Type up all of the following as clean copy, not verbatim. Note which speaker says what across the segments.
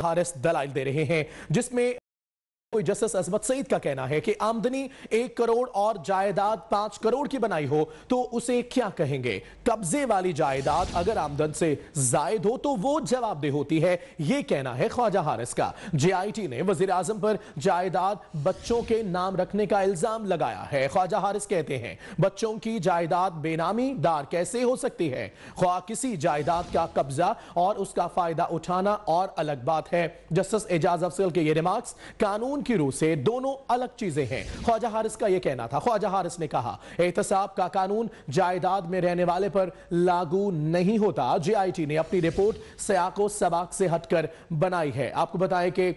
Speaker 1: हारिस दलाइल दे रहे हैं, जिसमें जस्टिस अजमत सईद का कहना है कि आमदनी 1 करोड़ और जायदाद 5 करोड़ की बनाई हो तो उसे क्या कहेंगे। कब्जे वाली जायदाद अगर आमदन से जायद हो तो वो जवाबदेह होती है, यह कहना है ख्वाजा हारिस का। जेआईटी ने वजीर आजम पर जायदाद बच्चों के नाम रखने का इल्जाम लगाया है। ख्वाजा हारिस कहते हैं बच्चों की जायदाद बेनामी दार कैसे हो सकती है। ख्वाह किसी जायदाद का कब्जा और उसका फायदा उठाना और अलग बात है। जस्टिस एजाज अफजल के ये रिमार्क्स कानून की रूह से दोनों अलग चीजें हैं। ख्वाजा हारिस का यह कहना था। ख्वाजा हारिस ने कहा एहतसाब का कानून जायदाद में रहने वाले पर लागू नहीं होता। जेआईटी ने अपनी रिपोर्ट सयाको सबाक से हटकर बनाई है। आपको बताएं कि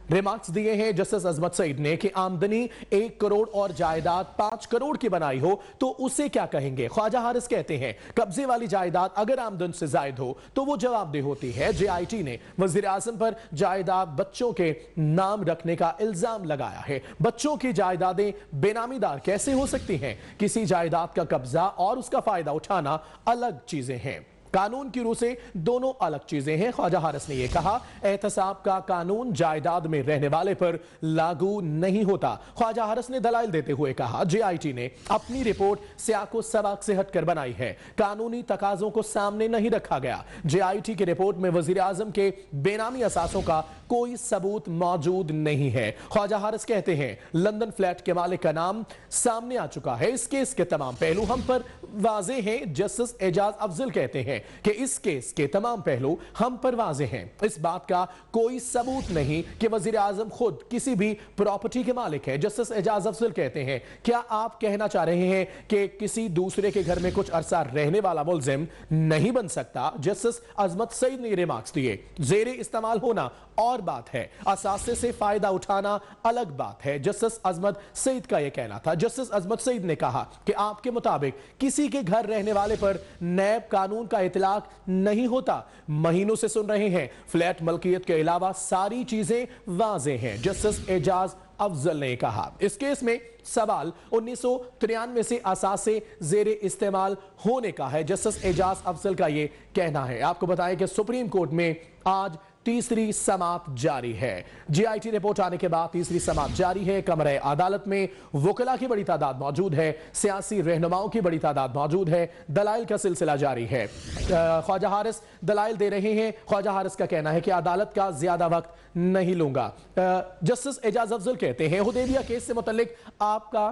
Speaker 1: रिमार्क्स दिए हैं जस्टिस अजमत सईद ने कि आमदनी 1 करोड़ और जायदाद 5 करोड़ की बनाई हो तो उसे क्या कहेंगे। ख्वाजा हारिस कहते हैं कब्जे वाली जायदाद अगर आमदन से जायद हो तो वो जवाबदेह होती है। जेआईटी ने वजीर आजम पर जायदाद बच्चों के नाम रखने का इल्जाम लगाया है। बच्चों की जायदादें बेनामीदार कैसे हो सकती हैं। किसी जायदाद का कब्जा और उसका फायदा उठाना अलग चीजें हैं। कानून की रूह से दोनों अलग चीजें हैं। ख्वाजा हारिस ने यह कहा एहतसाब का कानून जायदाद में रहने वाले पर लागू नहीं होता। ख्वाजा हारिस ने दलाइल देते हुए कहा जेआईटी ने अपनी रिपोर्ट सियाको सबाक से हटकर बनाई है, कानूनी तकाजों को सामने नहीं रखा गया। जेआईटी की रिपोर्ट में वजीर आजम के बेनामी असासों का कोई सबूत मौजूद नहीं है। ख्वाजा हारिस कहते हैं लंदन फ्लैट के मालिक का नाम सामने आ चुका है। इस केस के तमाम पहलू हम पर वाजे हैं। जस्टिस एजाज अफजल कहते हैं कि इस केस के तमाम पहलू हम पर वाजे हैं। इस बात का कोई सबूत नहीं कि वजीर आजम खुद किसी भी प्रॉपर्टी के मालिक है। जस्टिस एजाज अफजल कहते हैं क्या आप कहना चाह रहे हैं कि किसी दूसरे के घर में कुछ अरसा रहने वाला मुल्जिम नहीं बन सकता। जस्टिस अजमत सईद ने रिमार्क्स दिए जेरे इस्तेमाल होना और बात है, असासे से फायदा उठाना अलग बात है। जस्टिस अजमत सईद का यह कहना था। जस्टिस अजमत सईद ने कहा कि आपके मुताबिक किसी के घर रहने वाले पर नैब कानून का इतलाक नहीं होता। महीनों से सुन रहे हैं फ्लैट मलकियत के अलावा सारी चीजें वाजे हैं। जस्टिस एजाज अफजल ने कहा इस केस में सवाल 1993 से असासे जेरे इस्तेमाल होने का है। जस्टिस एजाज अफजल का यह कहना है। आपको बताएं कि सुप्रीम कोर्ट में आज तीसरी समात जारी है। जेआईटी रिपोर्ट आने के बाद तीसरी समात जारी है। कमरे अदालत में वकला की बड़ी तादाद मौजूद है, सियासी रहनुमाओं की बड़ी तादाद मौजूद है। दलाइल का सिलसिला जारी है। ख्वाजा हारिस दलाइल दे रहे हैं। ख्वाजा हारिस का कहना है कि अदालत का ज्यादा वक्त नहीं लूंगा। जस्टिस एजाज अफजल कहते हैं हुदैबिया केस से मुतल्लिक आपका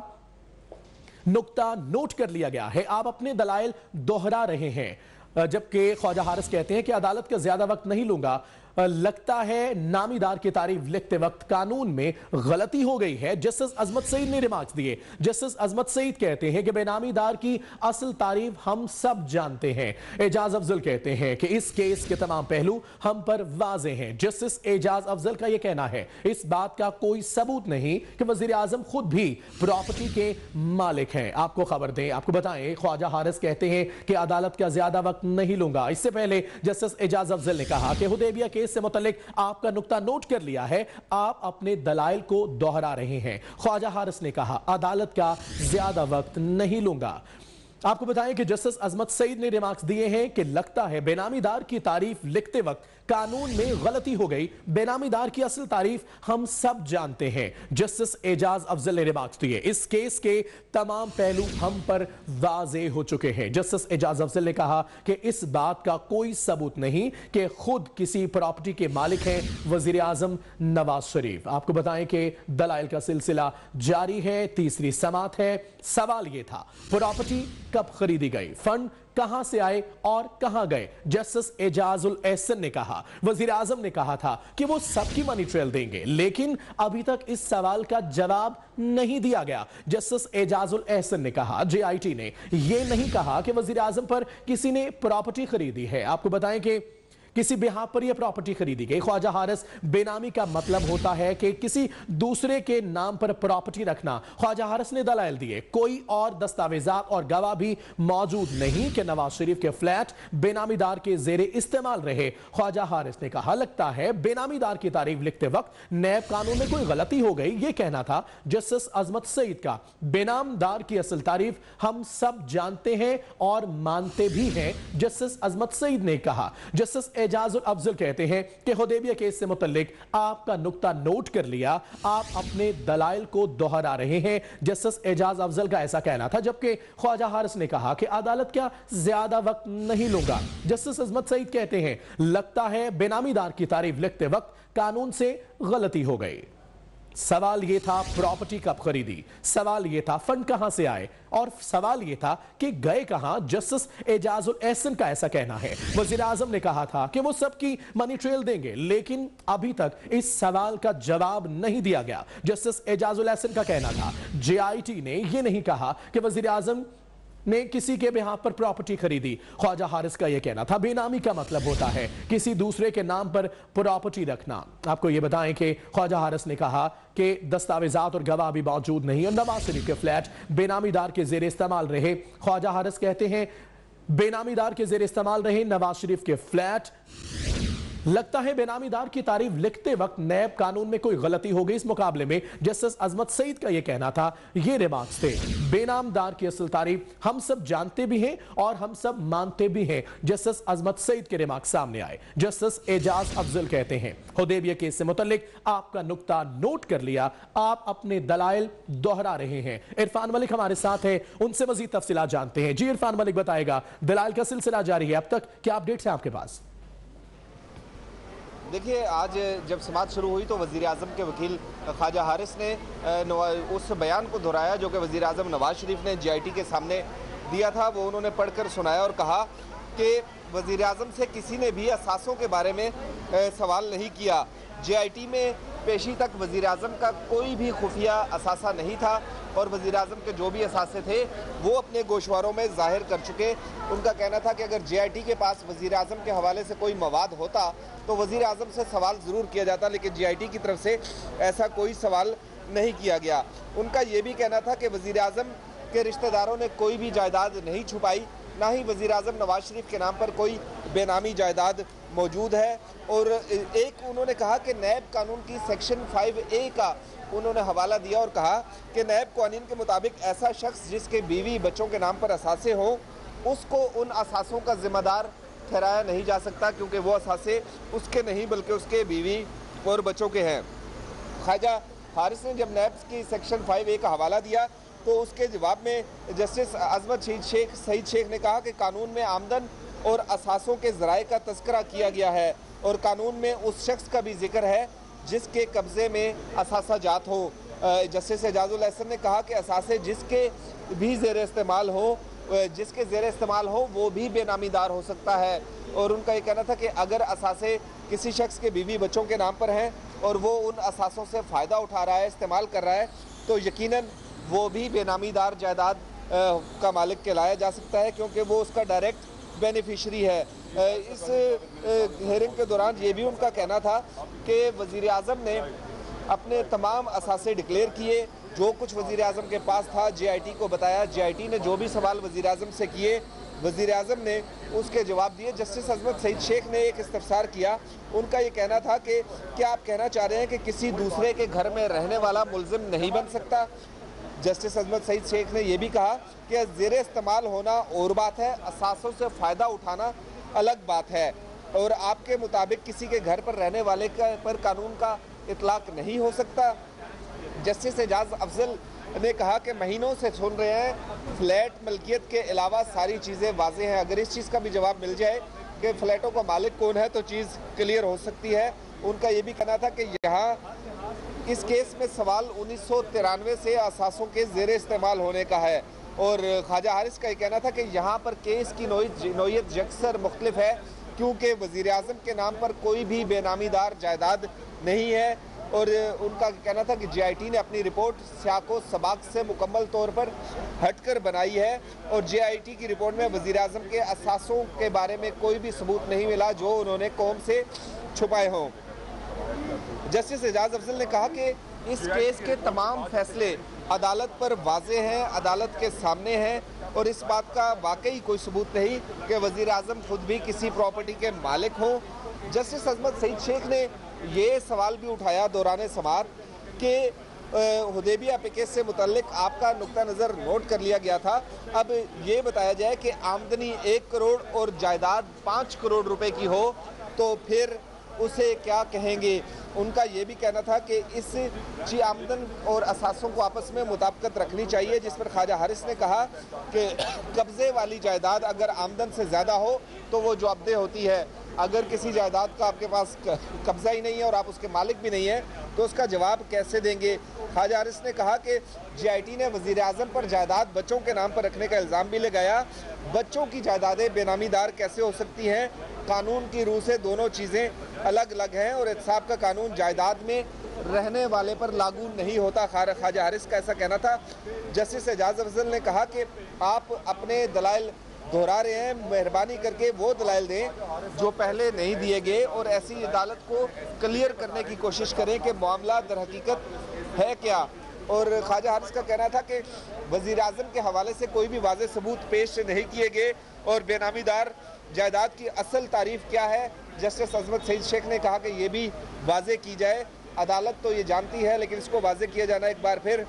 Speaker 1: नुक्ता नोट कर लिया गया है, आप अपने दलाइल दोहरा रहे हैं। जबकि ख्वाजा हारिस कहते हैं कि अदालत का ज्यादा वक्त नहीं लूंगा। लगता है नामीदार की तारीफ लिखते वक्त कानून में गलती हो गई है। जस्टिस अजमत सईद ने रिमार्क्स दिए। जस्टिस अजमत सईद कहते हैं कि बेनामीदार की असल तारीफ हम सब जानते हैं। एजाज अफजल कहते हैं कि इस केस के तमाम पहलू हम पर वाजे हैं। जस्टिस एजाज अफजल का यह कहना है इस बात का कोई सबूत नहीं कि वजीर आजम खुद भी प्रॉपर्टी के मालिक हैं। आपको खबर दें, आपको बताएं ख्वाजा हारिस कहते हैं कि अदालत का ज्यादा वक्त नहीं लूंगा। इससे पहले जस्टिस एजाज अफजल ने कहा कि हुदैबिया केस से मुतल्लिक आपका नुक्ता नोट कर लिया है, आप अपने दलाइल को दोहरा रहे हैं। ख्वाजा हारिस ने कहा अदालत का ज्यादा वक्त नहीं लूंगा। आपको बताएं कि जस्टिस अजमत सईद ने रिमार्क्स दिए हैं कि लगता है बेनामीदार की तारीफ लिखते वक्त कानून में गलती हो गई। बेनामीदार की असल तारीफ हम सब जानते हैं। जस्टिस एजाज अफजल ने रिमार्क्स दिए इस केस के तमाम पहलू हम पर वाजे हो चुके हैं। जस्टिस एजाज अफजल ने कहा कि इस बात का कोई सबूत नहीं कि खुद किसी प्रॉपर्टी के मालिक हैं वजीर आजम नवाज शरीफ। आपको बताएं कि दलाइल का सिलसिला जारी है। तीसरी समात है। सवाल यह था प्रॉपर्टी कब खरीदी गई, फंड कहां से आए और कहां गए। जस्टिस एजाजुल एहसन ने कहा वजीर आजम ने कहा था कि वो सबकी मनी ट्रेल देंगे, लेकिन अभी तक इस सवाल का जवाब नहीं दिया गया। जस्टिस एजाजुल एहसन ने कहा जेआईटी ने यह नहीं कहा कि वजीर आजम पर किसी ने प्रॉपर्टी खरीदी है। आपको बताएं कि किसी बिहार पर यह प्रॉपर्टी खरीदी गई। ख्वाजा हारिस बेनामी का मतलब होता है कि किसी दूसरे के नाम पर प्रॉपर्टी रखना। ख्वाजा हारिस ने दलाइल दिए कोई और दस्तावेजात और गवाह भी मौजूद नहीं कि नवाज शरीफ के फ्लैट बेनामीदार के जेरे इस्तेमाल रहे। ख्वाजा हारिस ने कहा लगता है बेनामीदार की तारीफ लिखते वक्त नैब कानून में कोई गलती हो गई। यह कहना था जस्टिस अजमत सईद का। बेनामदार की असल तारीफ हम सब जानते हैं और मानते भी हैं। जस्टिस अजमत सईद ने कहा। जस्टिस एजाजुल अफजल कहते हैं कि हुदैबिया केस से मुतल्लिक आपका नुक्ता नोट कर लिया, आप अपने दलाइल को दोहरा रहे हैं। जस्टिस एजाज अफजल का ऐसा कहना था, जबकि ख्वाजा हारिस ने कहा कि अदालत क्या ज्यादा वक्त नहीं लूंगा। जस्टिस अजमत सईद कहते हैं लगता है बेनामीदार की तारीफ लिखते वक्त कानून से गलती हो गई। सवाल यह था प्रॉपर्टी कब खरीदी, सवाल यह था फंड कहां से आए, और सवाल यह था कि गए कहां। जस्टिस एजाजुल एहसन का ऐसा कहना है वजीर आजम ने कहा था कि वो सबकी मनी ट्रेल देंगे, लेकिन अभी तक इस सवाल का जवाब नहीं दिया गया। जस्टिस एजाजुल एहसन का कहना था JIT ने यह नहीं कहा कि वजीर आजम ने किसी के बिहाफ पर प्रॉपर्टी खरीदी। ख्वाजा हारिस का यह कहना था बेनामी का मतलब होता है किसी दूसरे के नाम पर प्रॉपर्टी रखना। आपको यह बताएं कि ख्वाजा हारिस ने कहा कि दस्तावेजात और गवाह भी मौजूद नहीं और नवाज शरीफ के फ्लैट बेनामीदार के जेर इस्तेमाल रहे। ख्वाजा हारिस कहते हैं बेनामीदार के जेर इस्तेमाल रहे नवाज शरीफ के फ्लैट। लगता है बेनामीदार की तारीफ लिखते वक्त नैब कानून में कोई गलती हो गई। इस मुकाबले में जस्टिस अजमत सईद का यह कहना था, ये रिमार्क्स थे बेनामदार की असल तारीफ हम सब जानते भी हैं और हम सब मानते भी हैं। जस्टिस अजमत सईद के रिमार्क्स सामने आए। जस्टिस एजाज अफजल कहते हैं हुदैबिया केस से मुतल्लिक आपका नुक्ता नोट कर लिया, आप अपने दलाइल दोहरा रहे हैं। इरफान मलिक हमारे साथ है, उनसे मजीद तफसीलात जानते हैं। जी इरफान मलिक बताएगा, दलाइल का सिलसिला जारी है, अब तक क्या अपडेट्स हैं आपके पास?
Speaker 2: देखिए, आज जब समाअत शुरू हुई तो वज़ीर आज़म के वकील ख्वाजा हारिस ने उस बयान को दोहराया जो कि वज़ीर आज़म नवाज शरीफ ने JIT के सामने दिया था। वो उन्होंने पढ़कर सुनाया और कहा कि वज़ीर आज़म से किसी ने भी असासों के बारे में सवाल नहीं किया। JIT में पेशी तक वज़ीर आज़म का कोई भी खुफिया असासा नहीं था और वज़ीर आज़म के जो भी असासे थे वो अपने गोशवारों में ज़ाहिर कर चुके। उनका कहना था कि अगर JIT के पास वज़ीर आज़म के हवाले से कोई मवाद होता तो वज़ीर आज़म से सवाल ज़रूर किया जाता, लेकिन JIT की तरफ से ऐसा कोई सवाल नहीं किया गया। उनका ये भी कहना था कि वज़ीर आज़म के रिश्तेदारों ने कोई भी जायदाद नहीं छुपाई, ना ही वज़ीर आज़म नवाज शरीफ के नाम पर कोई बेनामी जायदाद मौजूद है। और एक उन्होंने कहा कि नैब कानून की सेक्शन 5A का उन्होंने हवाला दिया और कहा कि नैब कानून के मुताबिक ऐसा शख्स जिसके बीवी बच्चों के नाम पर असासे हों उसको उन असासों का जिम्मेदार ठहराया नहीं जा सकता, क्योंकि वो असासे उसके नहीं बल्कि उसके बीवी और बच्चों के हैं। ख्वाजा हारिस ने जब नैब की सेक्शन 5A का हवाला दिया तो उसके जवाब में जस्टिस अजमत सईद शेख ने कहा कि कानून में आमदन और असासों के ज़राए का तस्करा किया गया है और कानून में उस शख्स का भी जिक्र है जिसके कब्ज़े में असासा जात हो। जस्टिस एजाजुल एहसन ने कहा कि असासे जिसके भी ज़ेर इस्तेमाल हो वो भी बेनामीदार हो सकता है। और उनका ये कहना था कि अगर असासे किसी शख्स के बीवी बच्चों के नाम पर हैं और वो उन असासों से फ़ायदा उठा रहा है, इस्तेमाल कर रहा है, तो यकीनन वो भी बेनामीदार जायदाद का मालिक कहलाया जा सकता है, क्योंकि वो उसका डायरेक्ट बेनिफिशरी है। इस हेयरिंग के दौरान ये भी उनका कहना था कि वज़ीर आज़म ने अपने तमाम असासे डिक्लेयर किए, जो कुछ वज़ीर आज़म के पास था JIT को बताया। JIT ने जो भी सवाल वज़ीर आज़म से किए वज़ीर आज़म ने उसके जवाब दिए। जस्टिस अजमत सईद शेख ने एक इस्तफसार किया। उनका ये कहना था कि क्या आप कहना चाह रहे हैं कि किसी दूसरे के घर में रहने वाला मुल्ज़िम नहीं बन सकता? जस्टिस अजमत सईद शेख ने यह भी कहा कि ज़ेर इस्तेमाल होना और बात है, असासों से फ़ायदा उठाना अलग बात है, और आपके मुताबिक किसी के घर पर रहने वाले पर कानून का इतलाक नहीं हो सकता। जस्टिस एजाज अफजल ने कहा कि महीनों से सुन रहे हैं, फ्लैट मलकियत के अलावा सारी चीज़ें वाज़ेह हैं। अगर इस चीज़ का भी जवाब मिल जाए कि फ़्लैटों का मालिक कौन है तो चीज़ क्लियर हो सकती है। उनका ये भी कहना था कि यहाँ इस केस में सवाल 1993 से असासों के ज़ेर इस्तेमाल होने का है। और ख्वाजा हारिस का ये कहना था कि यहाँ पर केस की नोयत यकसर मुख्तलिफ है, क्योंकि वज़ीर आज़म के नाम पर कोई भी बेनामीदार जायदाद नहीं है। और उनका कहना था कि JIT ने अपनी रिपोर्ट सियाको सबाक से मुकम्मल तौर पर हटकर बनाई है और JIT की रिपोर्ट में वज़ीर आज़म के असासों के बारे में कोई भी सबूत नहीं मिला जो उन्होंने कौम से छुपाए हों। जस्टिस एजाज अफजल ने कहा कि इस केस के तमाम फैसले अदालत पर वाज़े हैं, अदालत के सामने हैं, और इस बात का वाकई कोई सबूत नहीं कि वज़ीर आज़म खुद भी किसी प्रॉपर्टी के मालिक हों। जस्टिस अजमत सईद शेख ने ये सवाल भी उठाया दौरान समाअत कि हुदैबिया पैकेज से मुतल्लिक आपका नुक्ता नज़र नोट कर लिया गया था, अब ये बताया जाए कि आमदनी 1 करोड़ और जायदाद 5 करोड़ रुपए की हो तो फिर उसे क्या कहेंगे। उनका ये भी कहना था कि इस ची आमदन और असासों को आपस में मुताबिकत रखनी चाहिए, जिस पर ख्वाजा हारिस ने कहा कि कब्जे वाली जायदाद अगर आमदन से ज़्यादा हो तो वो जवाबदेह होती है। अगर किसी जायदाद का आपके पास कब्जा ही नहीं है और आप उसके मालिक भी नहीं है तो उसका जवाब कैसे देंगे। ख्वाजा हारिस ने कहा कि GIT ने वज़ीर आज़म पर जायदाद बच्चों के नाम पर रखने का इल्ज़ाम भी लगाया। बच्चों की जायदादें बेनामीदार कैसे हो सकती हैं? कानून की रूह से दोनों चीज़ें अलग अलग हैं और एहतिसाब का कानून जायदाद में रहने वाले पर लागू नहीं होता। ख्वाजा हारिस का ऐसा कहना था। जस्टिस एजाज अफजल ने कहा कि आप अपने दलाइल दोहरा रहे हैं, मेहरबानी करके वो दलाइल दें जो पहले नहीं दिए गए और ऐसी अदालत को क्लियर करने की कोशिश करें कि मामला दर हकीकत है क्या। और ख्वाजा हारिस का कहना था कि वज़ीर आज़म के हवाले से कोई भी वाज़ेह सबूत पेश नहीं किए गए और बेनामीदार जायदाद की असल तारीफ क्या है। जस्टिस अजमत सईद शेख ने कहा कि ये भी वाज़ेह की जाए। अदालत तो ये जानती है लेकिन इसको वाज़ेह किया जाना एक बार फिर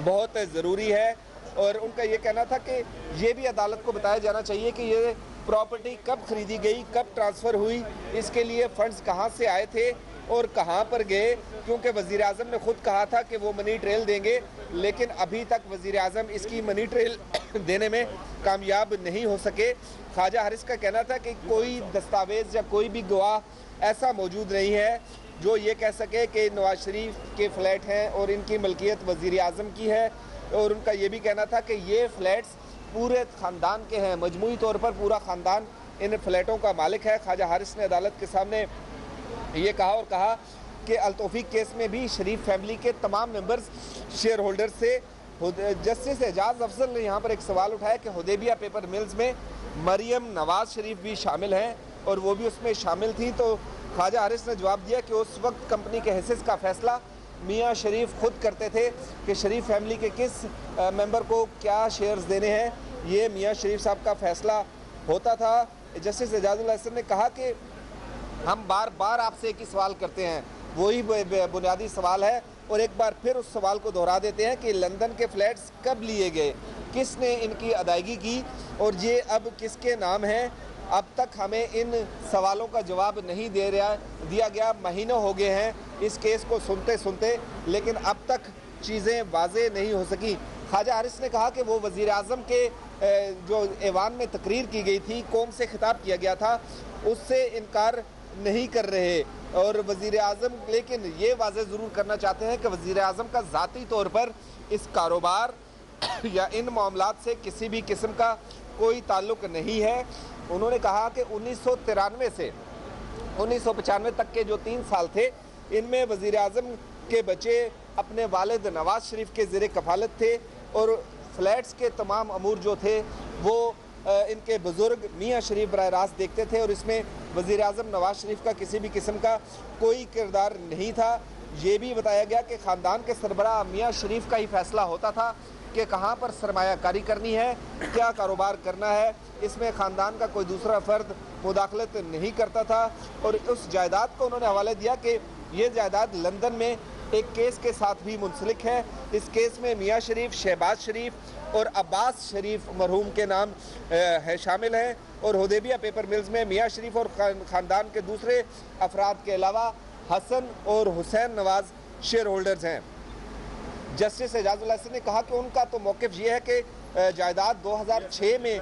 Speaker 2: बहुत ज़रूरी है। और उनका ये कहना था कि ये भी अदालत को बताया जाना चाहिए कि ये प्रॉपर्टी कब खरीदी गई, कब ट्रांसफ़र हुई, इसके लिए फ़ंड्स कहाँ से आए थे और कहाँ पर गए। क्योंकि वज़ीर आज़म ने खुद कहा था कि वो मनी ट्रेल देंगे, लेकिन अभी तक वज़ीर आज़म इसकी मनी ट्रेल देने में कामयाब नहीं हो सके। ख्वाजा हारिस का कहना था कि कोई दस्तावेज़ या कोई भी गवाह ऐसा मौजूद नहीं है जो ये कह सके कि नवाज शरीफ के फ़्लैट हैं और इनकी मलकियत वज़ीर आज़म की है। और उनका ये भी कहना था कि ये फ़्लैट्स पूरे ख़ानदान के हैं, मजमूई तौर पर पूरा ख़ानदान इन फ़्लैटों का मालिक है। ख्वाजा हारिस ने अदालत के सामने ये कहा और कहा कि अल-तौफीक केस में भी शरीफ फैमिली के तमाम मेंबर्स शेयर होल्डर से। जस्टिस एजाज अफजल ने यहाँ पर एक सवाल उठाया कि हुदैबिया पेपर मिल्स में मरियम नवाज शरीफ भी शामिल हैं और वो भी उसमें शामिल थी। तो ख्वाजा हारिस ने जवाब दिया कि उस वक्त कंपनी के हिस्से का फैसला मियाँ शरीफ खुद करते थे कि शरीफ फैमिली के किस मेंबर को क्या शेयर्स देने हैं, ये मियाँ शरीफ साहब का फैसला होता था। जस्टिस एजाजुल हसन ने कहा कि हम बार बार आपसे एक ही सवाल करते हैं, वही बुनियादी सवाल है और एक बार फिर उस सवाल को दोहरा देते हैं कि लंदन के फ्लैट्स कब लिए गए, किसने इनकी अदायगी की और ये अब किसके नाम हैं। अब तक हमें इन सवालों का जवाब नहीं दिया गया। महीनों हो गए हैं इस केस को सुनते सुनते, लेकिन अब तक चीज़ें वाज़ेह नहीं हो सकी। ख्वाजा हारिस ने कहा कि वो वज़ीर आज़म के जो ऐवान में तकरीर की गई थी, कौम से खिताब किया गया था, उससे इनकार नहीं कर रहे और वज़ीर आज़म लेकिन ये वाज़ेह ज़रूर करना चाहते हैं कि वज़ीर आज़म का ज़ाती तौर पर इस कारोबार या इन मामलात से किसी भी किस्म का कोई ताल्लुक़ नहीं है। उन्होंने कहा कि 1993 से 1995 तक के जो 3 साल थे, इनमें वज़ीर आज़म के बच्चे अपने वालिद नवाज शरीफ के ज़ेरे कफ़ालत थे और फ्लैट्स के तमाम अमूर जो थे वो इनके बुज़ुर्ग मियाँ शरीफ बराह रास्त देखते थे और इसमें वज़ीर आज़म नवाज शरीफ का किसी भी किस्म का कोई किरदार नहीं था। ये भी बताया गया कि ख़ानदान के सरबराह मियाँ शरीफ का ही फ़ैसला होता था कि कहाँ पर सरमायाकारी करनी है, क्या कारोबार करना है। इसमें ख़ानदान का कोई दूसरा फ़र्द मुदाखलत नहीं करता था। और उस जायदाद को उन्होंने हवाले दिया कि ये जायदाद लंदन में एक केस के साथ भी मुंसलिक है। इस केस में मियाँ शरीफ, शहबाज शरीफ और अब्बास शरीफ मरहूम के नाम है शामिल हैं और हुदैबिया पेपर मिल्स में मियाँ शरीफ और ख़ानदान के दूसरे अफराद के अलावा हसन और हुसैन नवाज शेयर होल्डर्स हैं। जस्टिस एजाजुल हसन ने कहा कि उनका तो मौक़िफ़ ये है कि जायदाद 2006 में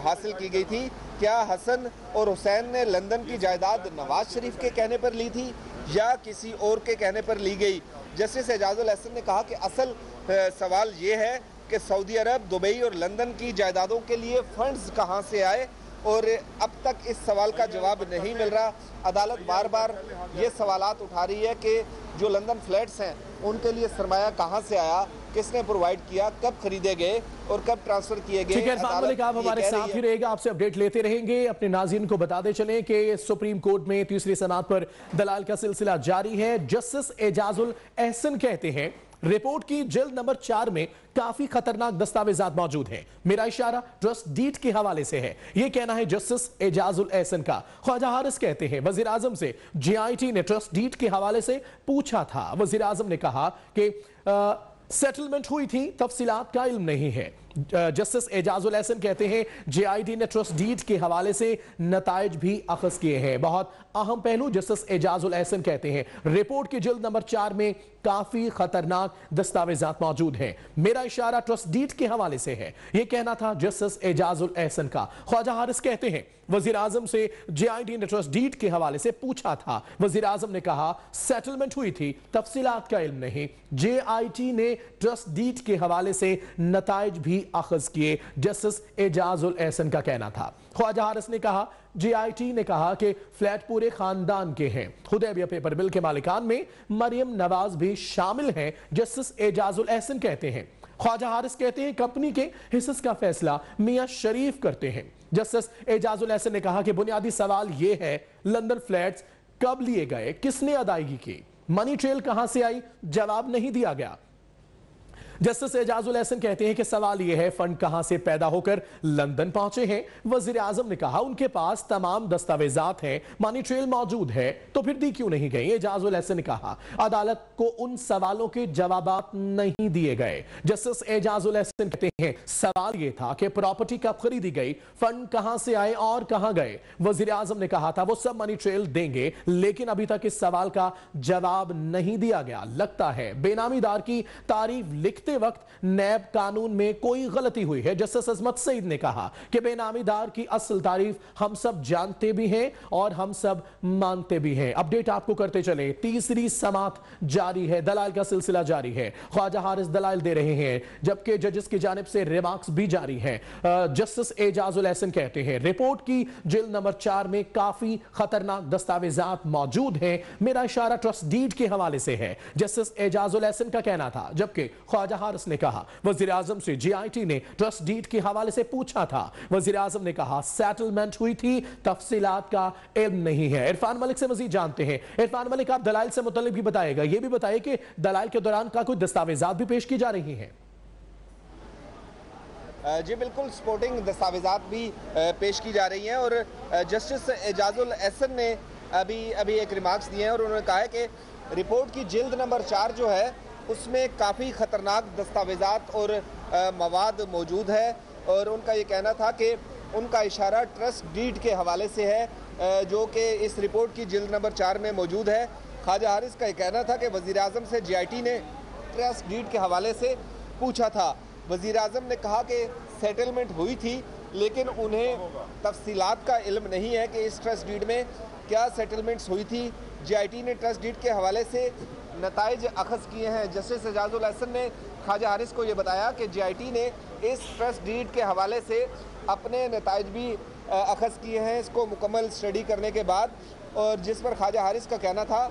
Speaker 2: हासिल की गई थी। क्या हसन और हुसैन ने लंदन की जायदाद नवाज शरीफ के कहने पर ली थी या किसी और के कहने पर ली गई। जस्टिस एजाजुल हसन ने कहा कि असल सवाल ये है कि सऊदी अरब, दुबई और लंदन की जायदादों के लिए फ़ंड्स कहाँ से आए और अब तक इस सवाल का जवाब नहीं मिल रहा। अदालत बार बार ये सवालात उठा रही है कि जो लंदन फ्लैट्स हैं उनके लिए सरमाया कहाँ से आया, किसने प्रोवाइड किया, कब खरीदे गए और कब ट्रांसफर किए गए।
Speaker 1: ठीक है, आप हमारे साथ ही रहेगा, आपसे अपडेट लेते रहेंगे। अपने नाज़रीन को बताते चलें कि सुप्रीम कोर्ट में तीसरी समाअत पर दलाल का सिलसिला जारी है। जस्टिस एजाजुल एहसन कहते हैं रिपोर्ट की जिल्द नंबर 4 में काफी खतरनाक दस्तावेजात मौजूद हैं। मेरा इशारा ट्रस्ट डीड के हवाले से है, यह कहना है जस्टिस एजाजुल एहसन का। ख्वाजा हारिस कहते हैं वजीर आजम से GIT ने ट्रस्ट डीड के हवाले से पूछा था। वजीर आजम ने कहा कि सेटलमेंट हुई थी, तफसीलात का इल्म नहीं है। जस्टिस एजाजुल एहसन कहते हैं जेआईटी ने ट्रस्ट डीड के हवाले से नताइज भी अखज किए हैं। बहुत अहम पहलू जस्टिस एजाजुल एहसन कहते हैं रिपोर्ट की जिल्द नंबर 4 में काफी खतरनाक दस्तावेजात मौजूद हैं। मेरा इशारा ट्रस्ट डीड के हवाले से है, यह कहना था जस्टिस एजाजुल एहसन का। ख्वाजा हारिस कहते हैं वजीर आजम से जेआईटी ने ट्रस्ट डीड के हवाले से पूछा था, वजीर आजम ने कहा सेटलमेंट हुई थी, तफसीलात का इल्म नहीं। जेआईटी ने ट्रस्ट डीड के हवाले से नताइज भी अखज किए, जस्टिस एजाजुल एहसन का कहना था। ख्वाजा हारिस ने कहा जेआईटी ने कहा कि फ्लैट पूरे खानदान के हैं। हुदैबिया पेपर बिल के मालिकान में मरियम नवाज भी शामिल हैं, जस्टिस एजाजुल एहसन कहते हैं। ख्वाजा हारिस कहते हैं कंपनी के हिस्से का फैसला मियां शरीफ करते हैं। जस्टिस एजाजुल एहसन ने कहा कि बुनियादी सवाल यह है लंदन फ्लैट्स कब लिए गए, किसने अदायगी की, मनी ट्रेल कहां से आई, जवाब नहीं दिया गया। जस्टिस एजाजुल एहसन कहते हैं कि सवाल यह है फंड कहां से पैदा होकर लंदन पहुंचे हैं। वजीर आजम ने कहा उनके पास तमाम दस्तावेजात हैं, मनी ट्रेल मौजूद है, तो फिर दी क्यों नहीं गई। एजाजुल एहसन ने कहा अदालत को उन सवालों के जवाब नहीं दिए गए। जस्टिस एजाजुल एहसन कहते हैं सवाल यह था कि प्रॉपर्टी कब खरीदी गई, फंड कहां से आए और कहां गए। वजीर आजम ने कहा था वो सब मनी ट्रेल देंगे, लेकिन अभी तक इस सवाल का जवाब नहीं दिया गया। लगता है बेनामीदार की तारीफ लिख वक्त नैब कानून में कोई गलती हुई है। जस्टिस अजमत सईद ने कहा कि बेनामीदार की असल तारीफ हम सब जानते भी हैं और हम सब मानते भी हैं। अपडेट आपको करते चले, तीसरी समात जारी है, दलाल का सिलसिला जारी है। ख्वाजा हारिस दलाल दे रहे हैं जबकि जजेस की जानिब से रिमार्क्स भी जारी हैं। जस्टिस एजाजुल एहसन कहते हैं रिपोर्ट की जिल्द नंबर 4 में काफी खतरनाक दस्तावेजात मौजूद हैं। मेरा इशारा ट्रस्ट डीड के हवाले से है, जस्टिस एजाजुल एहसन का कहना था। जबकि ख्वाजा हारिस ने कहा वजीर आजम से जेआईटी ने ट्रस्ट डीड के हवाले से पूछा था, वजीर आजम ने कहा सेटलमेंट हुई थी, तफसीलात का इल्म नहीं है। इरफान मलिक से मजीद जानते हैं। इरफान मलिक आप दलाइल से मुतल्लिक भी बताएगा, यह भी बताइए कि दलाइल के दौरान का कोई दस्तावेजात भी पेश की जा रही हैं।
Speaker 2: जी बिल्कुल, स्पोर्टिंग दस्तावेजात भी पेश की जा रही हैं और जस्टिस एजाजुल एहसन ने अभी एक रिमार्क्स दिए हैं और उन्होंने कहा है कि रिपोर्ट की जिल्द नंबर 4 जो है उसमें काफ़ी ख़तरनाक दस्तावेजात और मवाद मौजूद है और उनका ये कहना था कि उनका इशारा ट्रस्ट डीड के हवाले से है जो कि इस रिपोर्ट की जिल्द नंबर 4 में मौजूद है। ख्वाजा हारिस का ये कहना था कि वज़ीर आज़म से जेआईटी ने ट्रस्ट डीड के हवाले से पूछा था। वज़ीर आज़म ने कहा कि सेटलमेंट हुई थी, लेकिन उन्हें तफसीलात का इल्म नहीं है कि इस ट्रस्ट डीड में क्या सेटलमेंट्स हुई थी। जेआईटी ने ट्रस्ट डीड के हवाले से नताइज अखज़ किए हैं। जस्टिस एजाजुल एहसन ने ख्वाजा हारिस को ये बताया कि जेआईटी ने इस ट्रस्ट डीड के हवाले से अपने नताइज भी अखज़ किए हैं इसको मुकम्मल स्टडी करने के बाद, और जिस पर ख्वाजा हारिस का कहना था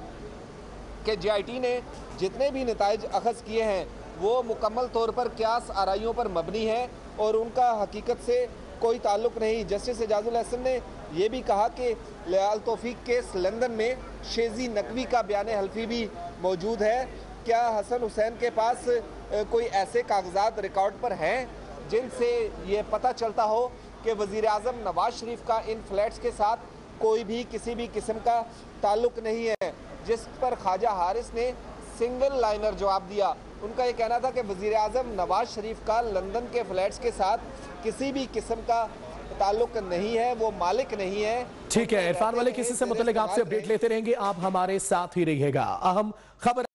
Speaker 2: कि जेआईटी ने जितने भी नताइज अखज़ किए हैं वो मुकम्मल तौर पर क्यास आराइयों पर मबनी है और उनका हकीकत से कोई ताल्लुक़ नहीं। जस्टिस एजाजुल एहसन ने यह भी कहा कि अल तौफीक केस लंदन में शेजी नकवी का बयान हल्फी भी मौजूद है। क्या हसन हुसैन के पास कोई ऐसे कागजात रिकॉर्ड पर हैं जिनसे ये पता चलता हो कि वज़ीर आज़म नवाज शरीफ का इन फ्लैट्स के साथ कोई भी किसी भी किस्म का ताल्लुक़ नहीं है। जिस पर ख्वाजा हारिस ने सिंगल लाइनर जवाब दिया। उनका ये कहना था कि वज़ीर आज़म नवाज शरीफ का लंदन के फ्लैट्स के साथ किसी भी किस्म का ताल्लुक़ नहीं है, वो मालिक नहीं है।
Speaker 1: ठीक है इरफान मलिक, किसी से मुतल्लिक आपसे अपडेट लेते रहेंगे, आप हमारे साथ ही रहिएगा। अहम खबर